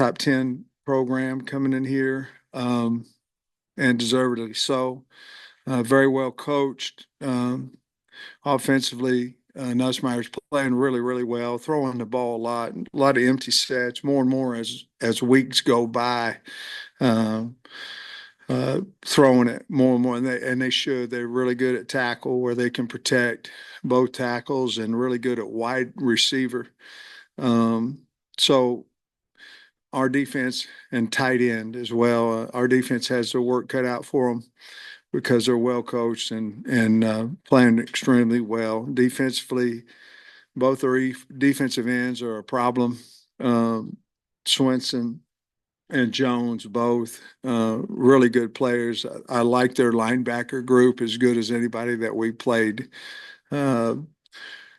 top 10 program coming in here, and deservedly so. Very well coached. Offensively, Nussmeier's playing really, really well, throwing the ball a lot of empty sets, more and more as weeks go by. Um, Throwing it more and more, and they should. They're really good at tackle, where they can protect both tackles, and really good at wide receiver. So our defense and tight end as well. Our defense has their work cut out for them because they're well coached and playing extremely well defensively. Both our defensive ends are a problem. Swenson and Jones, both really good players. I like their linebacker group as good as anybody that we played, uh,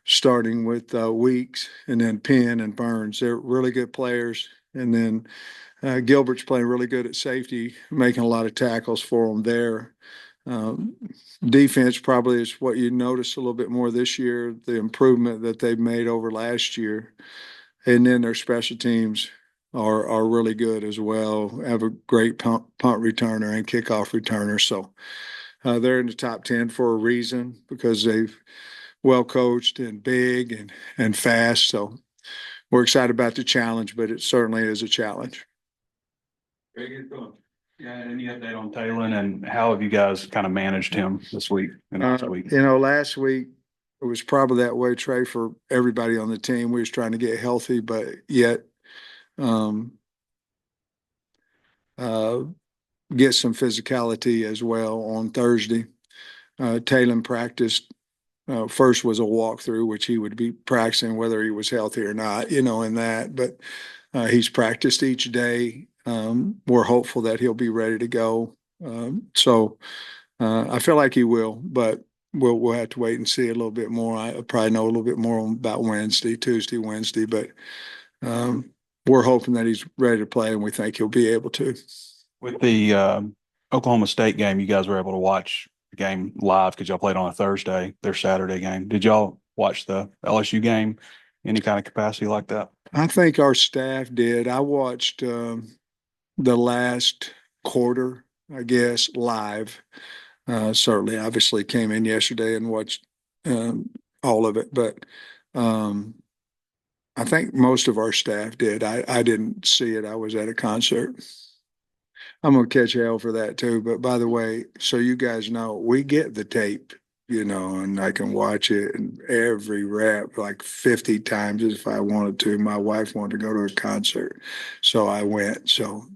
starting with Weeks and then Penn and Burns. They're really good players. And then Gilbert's playing really good at safety, making a lot of tackles for them there. Um, Defense probably is what you notice a little bit more this year, the improvement that they've made over last year. And then their special teams are really good as well. Have a great punt returner and kickoff returner. So they're in the top 10 for a reason, because they've well coached and big and fast. So we're excited about the challenge, but it certainly is a challenge. Very good going. Yeah, any update on Taylen, and how have you guys kind of managed him this week and last week? Last week it was probably that way, Trey, for everybody on the team. We was trying to get healthy, but yet um, uh, get some physicality as well on Thursday. Taylen practiced. First was a walkthrough, which he would be practicing whether he was healthy or not, in that. But he's practiced each day. We're hopeful that he'll be ready to go. So I feel like he will, but we'll have to wait and see a little bit more. I probably know a little bit more about Tuesday, Wednesday, but we're hoping that he's ready to play, and we think he'll be able to. With the Oklahoma State game, you guys were able to watch the game live because y'all played on a Thursday, their Saturday game. Did y'all watch the LSU game, any kind of capacity like that? I think our staff did. I watched the last quarter, I guess, live. Certainly, obviously, came in yesterday and watched all of it, but I think most of our staff did. I didn't see it. I was at a concert. I'm gonna catch hell for that too. But by the way, so you guys know, we get the tape, and I can watch it and every rap like 50 times if I wanted to. My wife wanted to go to a concert, so I went. So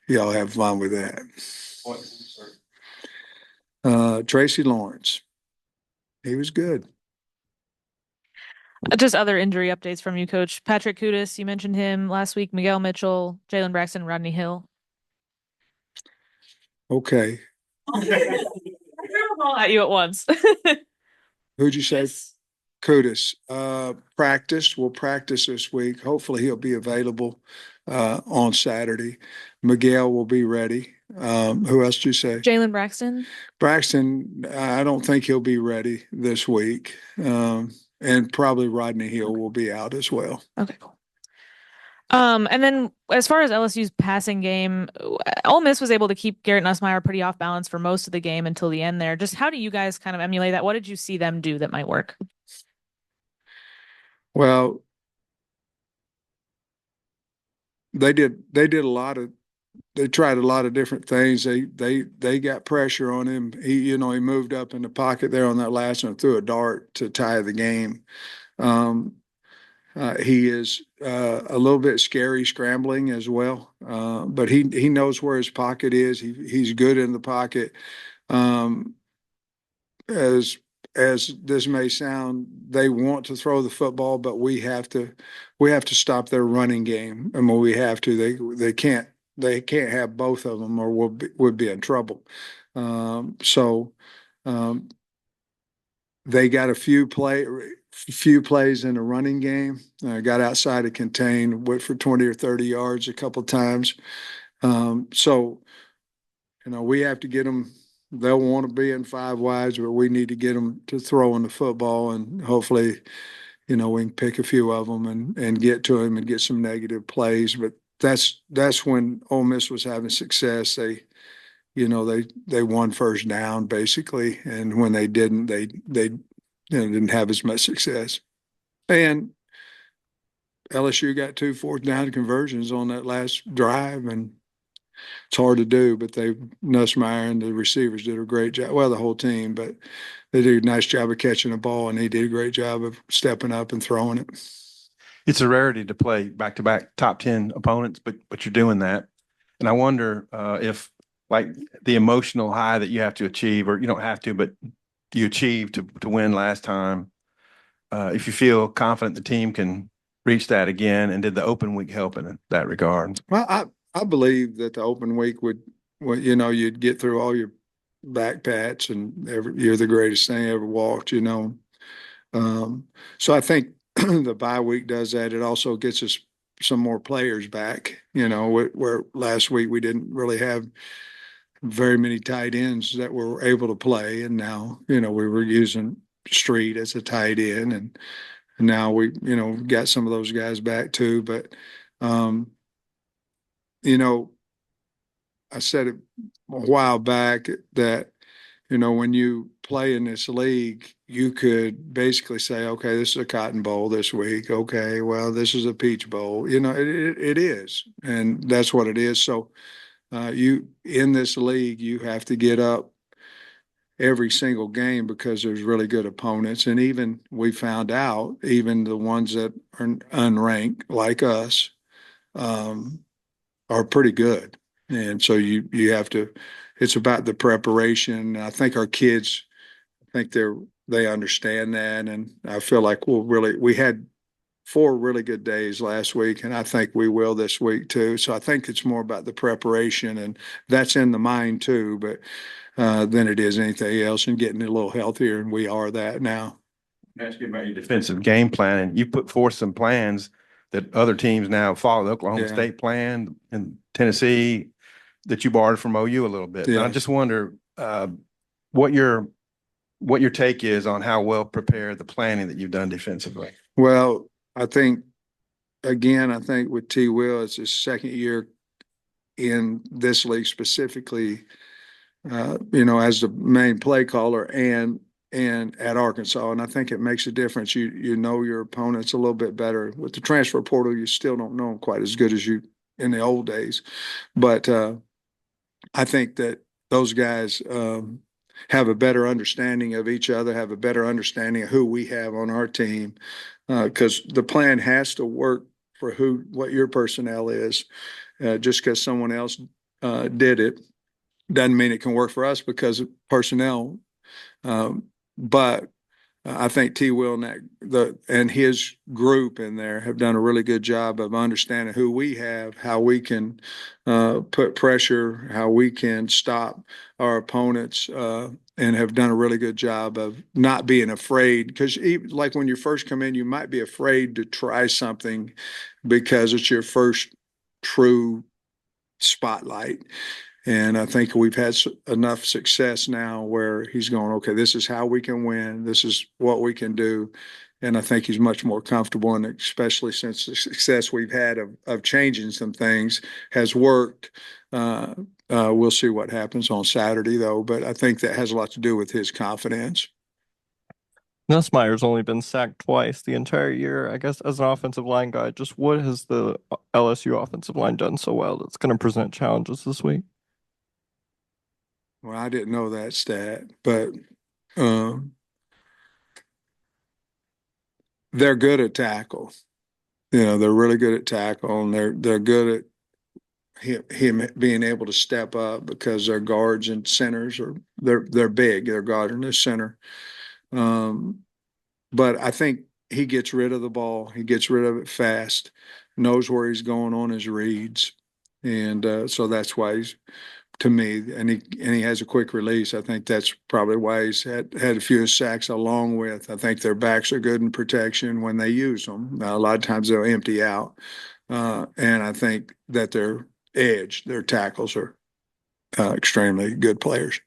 y'all have fun with that. What concert? Tracy Lawrence. He was good. Just other injury updates from you, Coach. Patrick Kudus, you mentioned him last week. Miguel Mitchell, Jalen Braxton, Rodney Hill. Okay. All at you at once. Who'd you say? Kudus. Practice. We'll practice this week. Hopefully he'll be available on Saturday. Miguel will be ready. Who else did you say? Jalen Braxton. Braxton, I don't think he'll be ready this week. And probably Rodney Hill will be out as well. Okay, cool. And then as far as LSU's passing game, Ole Miss was able to keep Garrett Nussmeier pretty off balance for most of the game until the end there. Just how do you guys kind of emulate that? What did you see them do that might work? Well, they did a lot of they tried a lot of different things. They got pressure on him. He moved up in the pocket there on that last one, threw a dart to tie the game. He is a little bit scary scrambling as well, but he knows where his pocket is. He's good in the pocket. Um, as this may sound, they want to throw the football, but we have to stop their running game. I mean, we have to. They can't have both of them, or we'll be in trouble. So they got a few plays in the running game. Got outside to contain, went for 20 or 30 yards a couple times. So we have to get them. They'll want to be in five wides, but we need to get them to throwing the football, and hopefully, we can pick a few of them and get to him and get some negative plays. But that's when Ole Miss was having success. They won first down basically, and when they didn't, they didn't have as much success. And LSU got 2 fourth down conversions on that last drive, and it's hard to do, but Nussmeier and the receivers did a great job. Well, the whole team, but they did a nice job of catching the ball, and he did a great job of stepping up and throwing it. It's a rarity to play back-to-back top 10 opponents, but you're doing that. And I wonder if like the emotional high that you have to achieve, or you don't have to, but you achieved to win last time. If you feel confident the team can reach that again, and did the open week help in that regard? Well, I believe that the open week would, well, you'd get through all your back pats and you're the greatest thing ever walked, So I think the bye week does that. It also gets us some more players back, where last week we didn't really have very many tight ends that were able to play. And now, we were using Street as a tight end, and now we, got some of those guys back too. But, I said it a while back that, when you play in this league, you could basically say, okay, this is a Cotton Bowl this week. Okay, well, this is a Peach Bowl. It is, and that's what it is. So you in this league, you have to get up every single game because there's really good opponents. And even we found out, even the ones that are unranked like us are pretty good. And so you have to, it's about the preparation. I think our kids, I think they understand that. And I feel like we had 4 really good days last week, and I think we will this week too. So I think it's more about the preparation, and that's in the mind too, but than it is anything else, and getting a little healthier. And we are that now. Ask you about your defensive game plan, and you put forth some plans that other teams now follow. The Oklahoma State plan and Tennessee that you borrowed from OU a little bit. Yeah. I just wonder what your take is on how well prepared the planning that you've done defensively. Well, I think with T. Will, it's his second year in this league specifically, as the main play caller and at Arkansas. And I think it makes a difference. You know your opponents a little bit better. With the transfer portal, you still don't know them quite as good as you in the old days. But I think that those guys have a better understanding of each other, have a better understanding of who we have on our team, because the plan has to work for what your personnel is. Just because someone else did it doesn't mean it can work for us because of personnel. But I think T. Will and his group in there have done a really good job of understanding who we have, how we can put pressure, how we can stop our opponents, and have done a really good job of not being afraid. Because like when you first come in, you might be afraid to try something because it's your first true spotlight. And I think we've had enough success now where he's going, okay, this is how we can win. This is what we can do. And I think he's much more comfortable, and especially since the success we've had of changing some things has worked. We'll see what happens on Saturday, though. But I think that has a lot to do with his confidence. Nussmeier's only been sacked twice the entire year. I guess as an offensive line guy, just what has the LSU offensive line done so well that's going to present challenges this week? Well, I didn't know that stat, but they're good at tackle. They're really good at tackle, and they're good at him being able to step up because their guards and centers they're big. They're guard and their center. But I think he gets rid of the ball. He gets rid of it fast, knows where he's going on his reads, and so that's why he's, to me, and he has a quick release. I think that's probably why he's had a few sacks along with. I think their backs are good in protection when they use them. A lot of times they'll empty out. And I think that their tackles are extremely good players.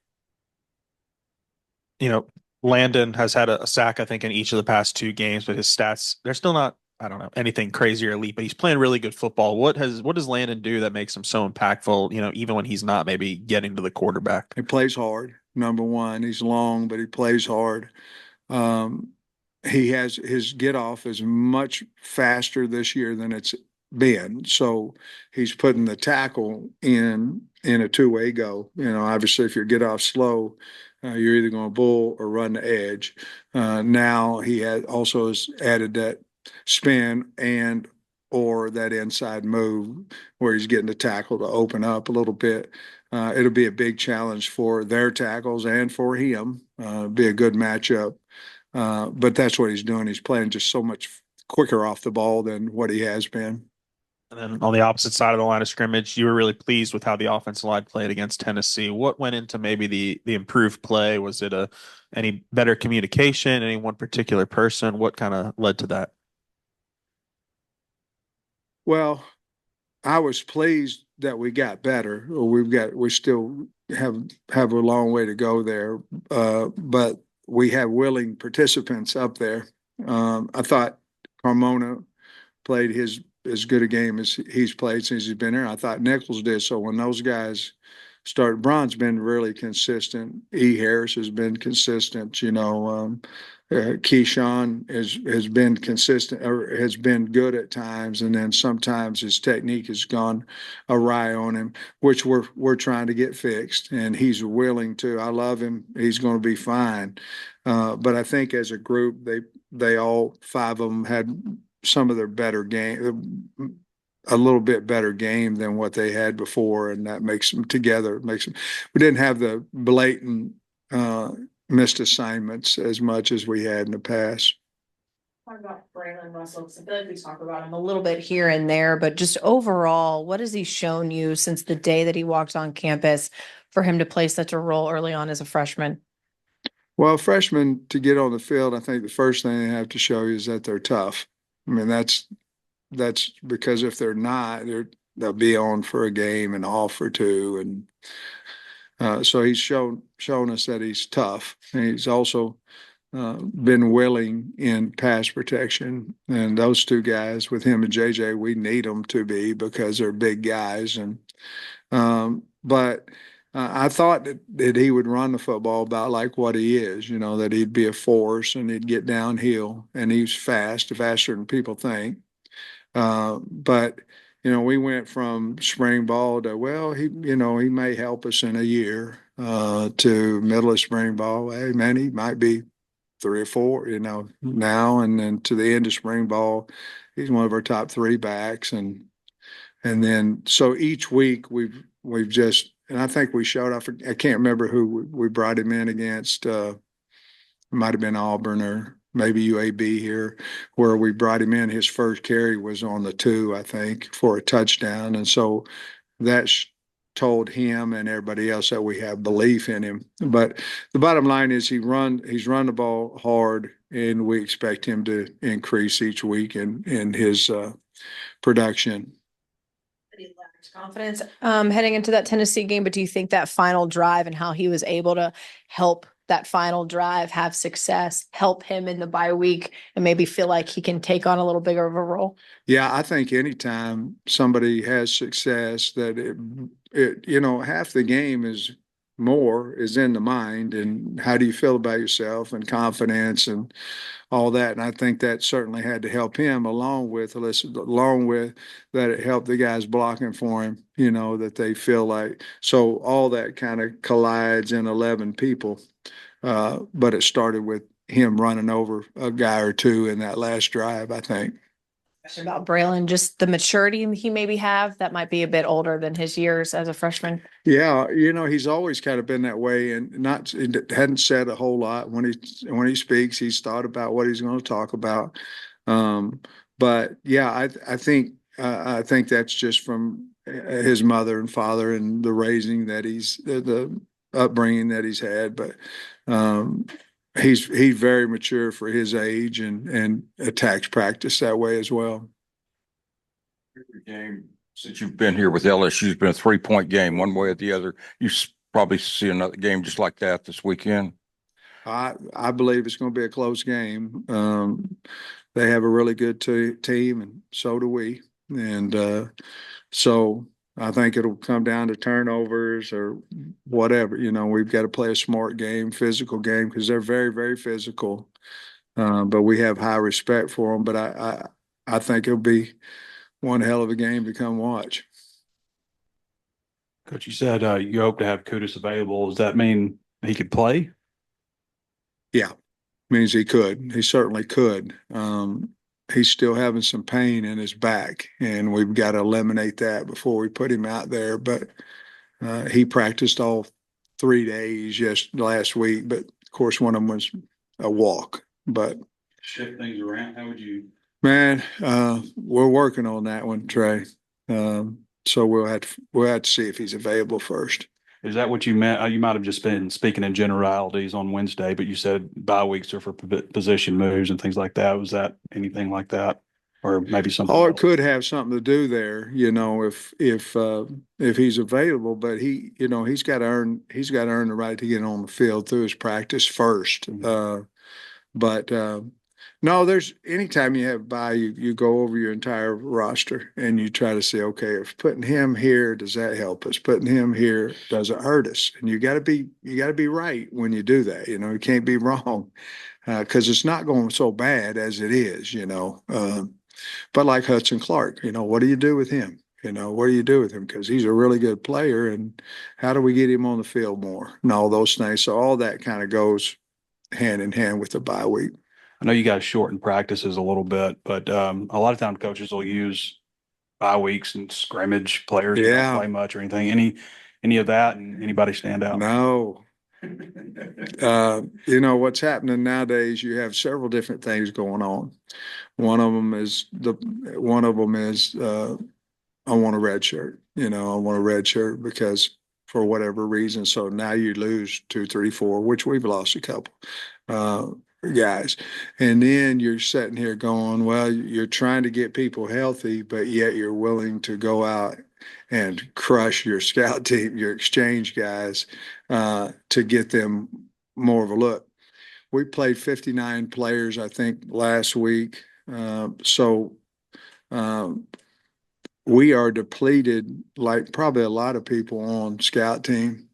Landon has had a sack, I think, in each of the past 2 games, but his stats, they're still not I don't know, anything crazy or elite, but he's playing really good football. What does Landon do that makes him so impactful, even when he's not maybe getting to the quarterback? He plays hard. Number one, he's long, but he plays hard. Um, he has his get off is much faster this year than it's been. So he's putting the tackle in a two-way go. Obviously, if you get off slow, you're either going to bull or run the edge. Now he has added that spin and or that inside move where he's getting the tackle to open up a little bit. It'll be a big challenge for their tackles and for him. Be a good matchup. But that's what he's doing. He's playing just so much quicker off the ball than what he has been. And then on the opposite side of the line of scrimmage, you were really pleased with how the offensive line played against Tennessee. What went into maybe the improved play? Was it any better communication, any one particular person? What kind of led to that? Well, I was pleased that we got better. We still have a long way to go there, but we have willing participants up there. I thought Carmona played as good a game as he's played since he's been here. I thought Nichols did. So when those guys started, Braun's been really consistent. E. Harris has been consistent. Keyshawn has been consistent or has been good at times, and then sometimes his technique has gone awry on him, which we're trying to get fixed. And he's willing to. I love him. He's going to be fine. But I think as a group, they all five of them had some of their better game, a little bit better game than what they had before, and that makes them together. We didn't have the blatant missed assignments as much as we had in the past. Talk about Braylon Russell, because I feel like we talk about him a little bit here and there, but just overall, what has he shown you since the day that he walked on campus for him to play such a role early on as a freshman? Well, freshmen to get on the field, I think the first thing they have to show you is that they're tough. I mean, that's because if they're not, they'll be on for a game and off for two, and so he's shown us that he's tough. And he's also been willing in pass protection, and those two guys with him and JJ, we need them to be because they're big guys. And but I thought that he would run the football about like what he is, that he'd be a force and he'd get downhill, and he's faster than people think. But we went from spring ball to, well, he may help us in a year, to middle of spring ball. Hey, man, he might be 3 or 4, now, and then to the end of spring ball, he's one of our top 3 backs, and then so each week we've just, and I think we showed off. I can't remember who we brought him in against. It might have been Auburn or maybe UAB here, where we brought him in. His first carry was on the 2, I think, for a touchdown. And so that told him and everybody else that we have belief in him. But the bottom line is he's run the ball hard, and we expect him to increase each week in his production. He lacked confidence heading into that Tennessee game, but do you think that final drive and how he was able to help that final drive have success help him in the bye week and maybe feel like he can take on a little bigger of a role? Yeah, I think anytime somebody has success, that half the game is in the mind, and how do you feel about yourself and confidence and all that. And I think that certainly had to help him, along with that it helped the guys blocking for him, that they feel like, so all that kind of collides in 11 people. But it started with him running over a guy or two in that last drive, I think. Question about Braylon, just the maturity he maybe have that might be a bit older than his years as a freshman. Yeah, he's always kind of been that way, and hadn't said a whole lot when he speaks. He's thought about what he's going to talk about. But yeah, I think that's just from his mother and father and the raising that the upbringing that he's had. But he's very mature for his age, and attacks practice that way as well. Every game since you've been here with LSU has been a 3-point game, one way or the other. You probably see another game just like that this weekend. I believe it's going to be a close game. they have a really good team, and so do we. And so I think it'll come down to turnovers or whatever. We've got to play a smart game, physical game, because they're very, very physical. But we have high respect for them. But I think it'll be one hell of a game to come watch. Coach, you said you hope to have Kudus available. Does that mean he could play? Yeah, means he could. He certainly could. He's still having some pain in his back, and we've got to eliminate that before we put him out there. But he practiced all 3 days last week, but of course one of them was a walk. But Shift things around. How would you? man, we're working on that one, Trey. So we'll have to see if he's available first. Is that what you meant? You might have just been speaking in generalities on Wednesday, but you said bye weeks are for position moves and things like that. Was that anything like that, or maybe something? Oh, it else? could have something to do there, if he's available. But he's got to earn the right to get on the field through his practice first. But no, there's anytime you have bye, you go over your entire roster and you try to say, okay, if putting him here, does that help us? Putting him here, does it hurt us? And you got to be right when you do that. You can't be wrong because it's not going so bad as it is. But like Hudson Clark, what do you do with him? What do you do with him? Because he's a really good player, and how do we get him on the field more? And all those things. So all that kind of goes hand in hand with the bye week. I know you guys shorten practices a little bit, but a lot of times coaches will use bye weeks and scrimmage players who don't play much or anything. Any of that, and anybody stand out? No. What's happening nowadays, you have several different things going on. One of them is I want a red shirt. I want a red shirt because for whatever reason. So now you lose 2, 3, 4, which we've lost a couple guys. And then you're sitting here going, well, you're trying to get people healthy, but yet you're willing to go out and crush your scout team, your exchange guys, to get them more of a look. We played 59 players, I think, last week. So we are depleted, like probably a lot of people on scout team.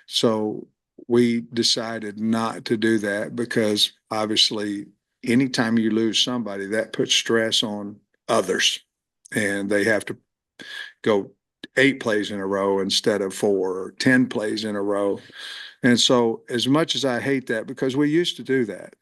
So we decided not to do that because obviously anytime you lose somebody, that puts stress on others, and they have to go 8 plays in a row instead of 4 or 10 plays in a row. And so as much as I hate that, because we used to do that,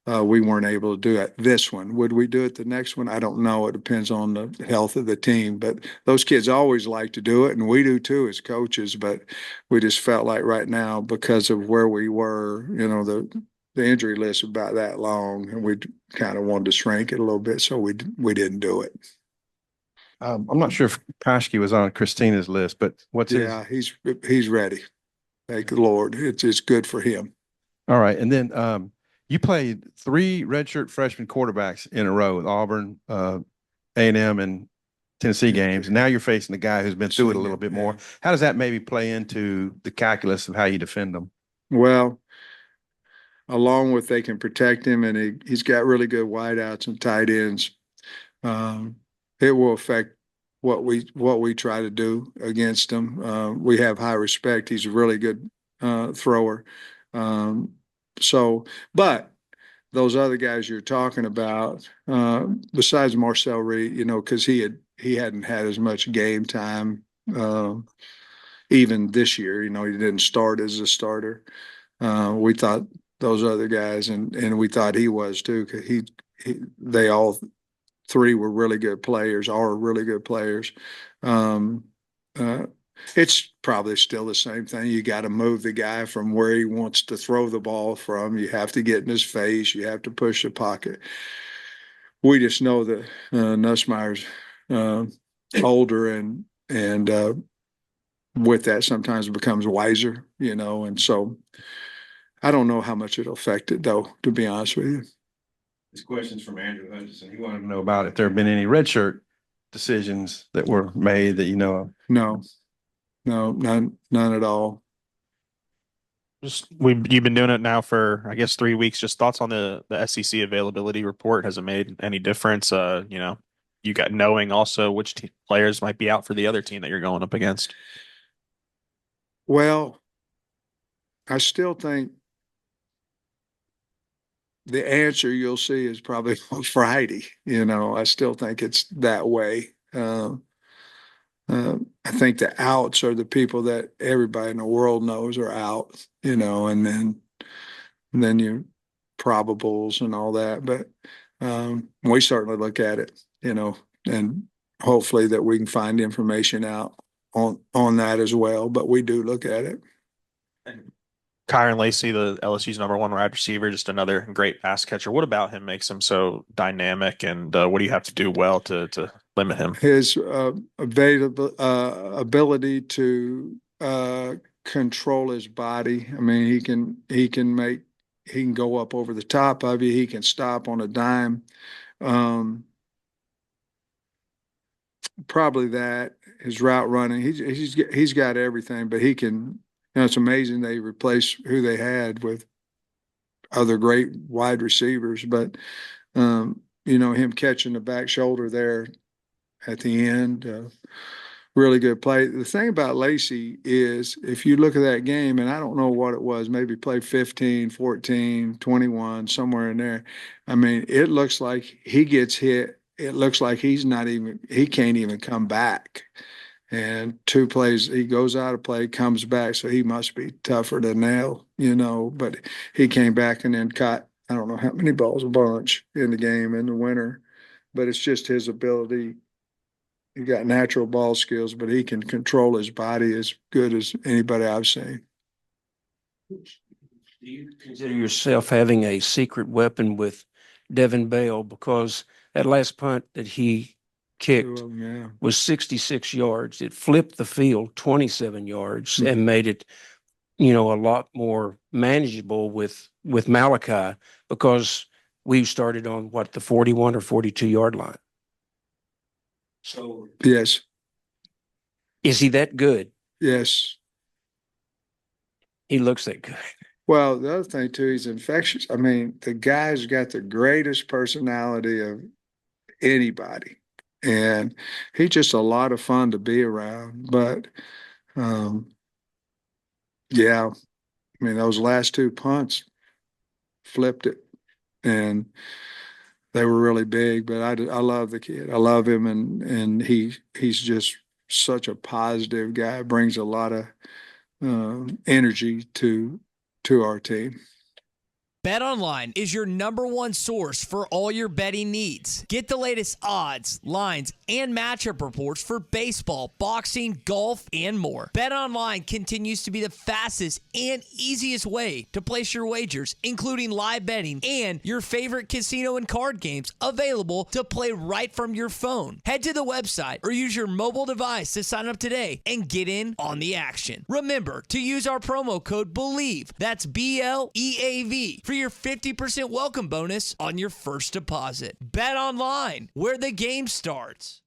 we weren't able to do it this one. Would we do it the next one? I don't know. It depends on the health of the team. But those kids always like to do it, and we do too as coaches. But we just felt like right now, because of where we were, the injury list was about that long, and we kind of wanted to shrink it a little bit, so we didn't do it. I'm not sure if Paschke was on Christina's list, but what's his? Yeah, he's ready. Thank the Lord. It's good for him. All right. And then you played 3 redshirt freshman quarterbacks in a row with Auburn, A&M, and Tennessee games. And now you're facing a guy who's been through it a little bit more. How does that maybe play into the calculus of how you defend them? Well, along with they can protect him, and he's got really good wideouts and tight ends. It will affect what we try to do against him. We have high respect. He's a really good thrower. But those other guys you're talking about, besides Marcel Reed, because he hadn't had as much game time even this year. He didn't start as a starter. We thought those other guys, and we thought he was too, because they all 3 were really good players, are really good players. It's probably still the same thing. You got to move the guy from where he wants to throw the ball from. You have to get in his face. You have to push the pocket. We just know that Nussmeier's older, and with that sometimes it becomes wiser, and so I don't know how much it'll affect it, though, to be honest with you. This question's from Andrew Hutchinson. He wanted to know about if there have been any redshirt decisions that were made that you know of. No, none at all. You've been doing it now for, I guess, 3 weeks. Just thoughts on the SEC availability report. Has it made any difference? You got knowing also which players might be out for the other team that you're going up against. Well, I still think the answer you'll see is probably on Friday. I still think it's that way. I think the outs are the people that everybody in the world knows are out, and then your probables and all that. But we certainly look at it, and hopefully that we can find information out on that as well. But we do look at it. Kyron Lacey, the LSU's number one wide receiver, just another great pass catcher. What about him makes him so dynamic, and what do you have to do well to limit him? His ability to control his body. I mean, he can go up over the top of you. He can stop on a dime. Probably that. His route running. He's got everything, but he can. It's amazing they replaced who they had with other great wide receivers, but him catching the back shoulder there at the end, really good play. The thing about Lacey is if you look at that game, and I don't know what it was, maybe play 15, 14, 21, somewhere in there. I mean, it looks like he gets hit. It looks like he can't even come back. And 2 plays, he goes out of play, comes back, so he must be tougher than nail, but he came back and then caught, I don't know how many balls, a bunch in the game in the winter, but it's just his ability. He got natural ball skills, but he can control his body as good as anybody I've seen. Do you consider yourself having a secret weapon with Devin Bell? Because that last punt that he kicked was 66 yards. It flipped the field 27 yards and made it, a lot more manageable with Malachi, because we started on the 41 or 42 yard line. So yes, is he that good? Yes, he looks that good. Well, the other thing too, he's infectious. I mean, the guy's got the greatest personality of anybody. And he's just a lot of fun to be around. But, yeah, I mean, those last 2 punts flipped it, and they were really big. But I love the kid. I love him, and he's just such a positive guy. Brings a lot of energy to our team. BetOnline is your #1 source for all your betting needs. Get the latest odds, lines, and matchup reports for baseball, boxing, golf, and more. BetOnline continues to be the fastest and easiest way to place your wagers, including live betting and your favorite casino and card games available to play right from your phone. Head to the website or use your mobile device to sign up today and get in on the action. Remember to use our promo code BELIEVE, that's BLEAV, for your 50% welcome bonus on your first deposit. Bet online, where the game starts.